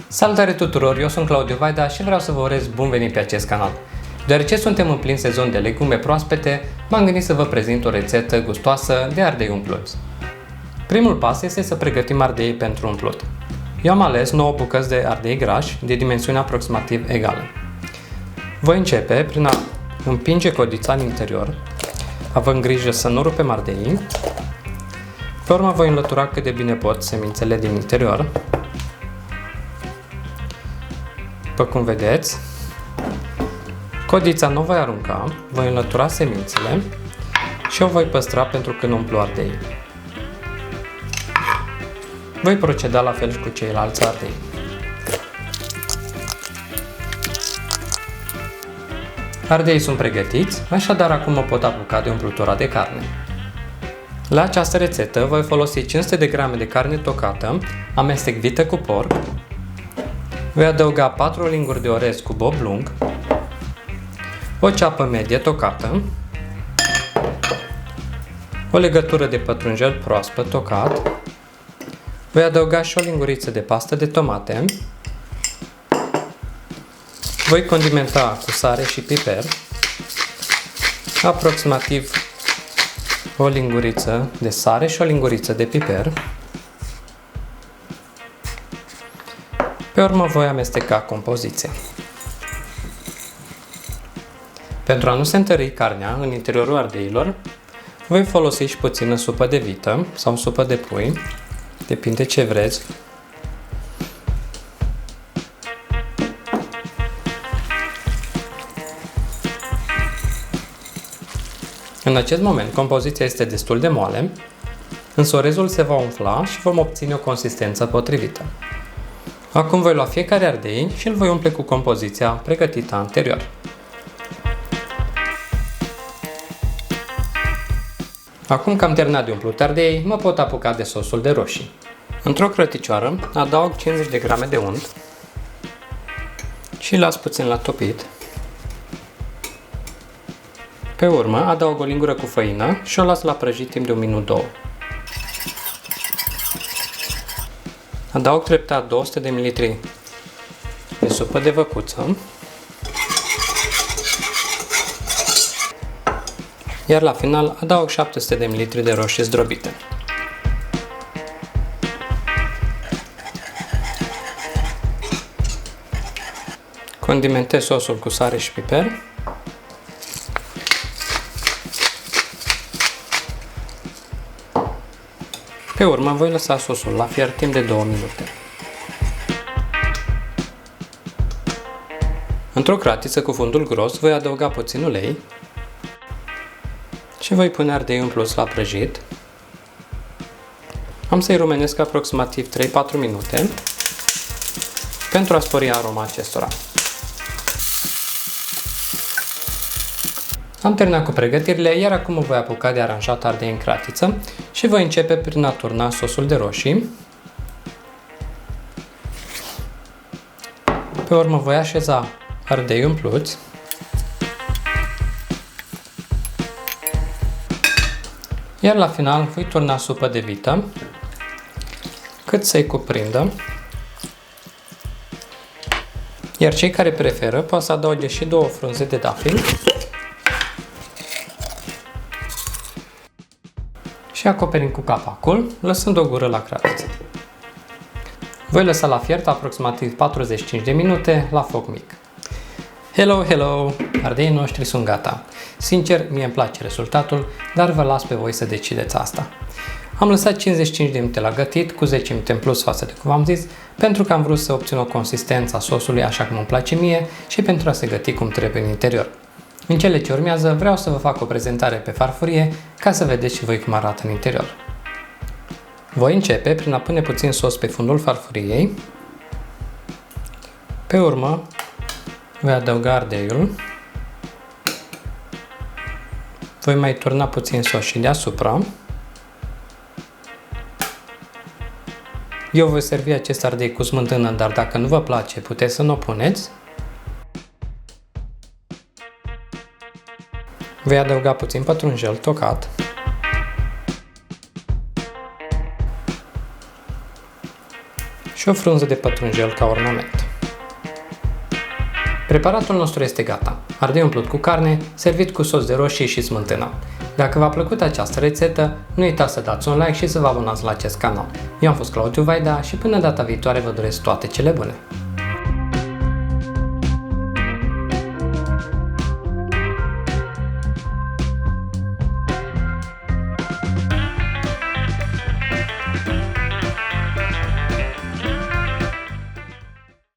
Salutare tuturor, eu sunt Claudiu Vaida și vreau să vă urez bun venit pe acest canal. Deoarece suntem în plin sezon de legume proaspete, m-am gândit să vă prezint o rețetă gustoasă de ardei umpluți. Primul pas este să pregătim ardei pentru umplut. Eu am ales 9 bucăți de ardei grași de dimensiune aproximativ egală. Voi începe prin a împinge codița în interior, având grijă să nu rupem ardeii. Pe urmă voi înlătura cât de bine pot semințele din interior. După cum vedeți, codița nu voi arunca, voi înlătura semințele și o voi păstra pentru când umplu ardei. Voi proceda la fel și cu ceilalți ardei. Ardeii sunt pregătiți, așadar acum mă pot apuca de umplutura de carne. La această rețetă voi folosi 500 de grame de carne tocată, amestec vită cu porc, voi adăuga 4 linguri de orez cu bob lung, o ceapă medie tocată, o legătură de pătrunjel proaspăt tocat, voi adăuga și o linguriță de pastă de tomate, voi condimenta cu sare și piper, aproximativ o linguriță de sare și o linguriță de piper. Pe urmă voi amesteca compoziția. Pentru a nu se întări carnea în interiorul ardeilor, voi folosi și puțină supă de vită sau supă de pui, depinde ce vreți. În acest moment, compoziția este destul de moale, însă orezul se va umfla și vom obține o consistență potrivită. Acum voi lua fiecare ardei și îl voi umple cu compoziția pregătită anterior. Acum că am terminat de umplut ardei, mă pot apuca de sosul de roșii. Într-o crăticioară adaug 50 de grame de unt și las puțin la topit. Pe urmă adaug o lingură cu făină și o las la prăjit timp de 1 minut-2. Adaug treptat 200 de ml de supă de văcuță, iar la final adaug 700 de ml de roșii zdrobite. Condimentez sosul cu sare și piper. Pe urmă voi lăsa sosul la fiert timp de 2 minute. Într-o cratiță cu fundul gros voi adăuga puțin ulei și voi pune ardei umpluți la prăjit. Am să-i rumenesc aproximativ 3-4 minute pentru a spori aroma acestora. Am terminat cu pregătirile, iar acum mă voi apuca de aranjat ardei în cratiță și voi începe prin a turna sosul de roșii. Pe urmă voi așeza ardei umpluți. Iar la final voi turna supă de vită cât să-i cuprindă. Iar cei care preferă pot să adauge și 2 frunze de dafil și acoperim cu capacul, lăsând o gură la cratiță. Voi lăsa la fiert aproximativ 45 de minute la foc mic. Hello, hello! Ardeii noștri sunt gata. Sincer, mie îmi place rezultatul, dar vă las pe voi să decideți asta. Am lăsat 55 de minute la gătit, cu 10 minute în plus față de cum am zis, pentru că am vrut să obțin o consistență a sosului așa cum îmi place mie și pentru a se găti cum trebuie în interior. În cele ce urmează vreau să vă fac o prezentare pe farfurie ca să vedeți și voi cum arată în interior. Voi începe prin a pune puțin sos pe fundul farfuriei. Pe urmă voi adăuga ardeiul. Voi mai turna puțin sos și deasupra. Eu voi servi acest ardei cu smântână, dar dacă nu vă place, puteți să nu o puneți. Voi adăuga puțin pătrunjel tocat. Și și o frunză de pătrunjel ca ornament. Preparatul nostru este gata. Ardei umplut cu carne, servit cu sos de roșii și smântână. Dacă v-a plăcut această rețetă, nu uitați să dați un like și să vă abonați la acest canal. Eu am fost Claudiu Vaida și până data viitoare vă doresc toate cele bune!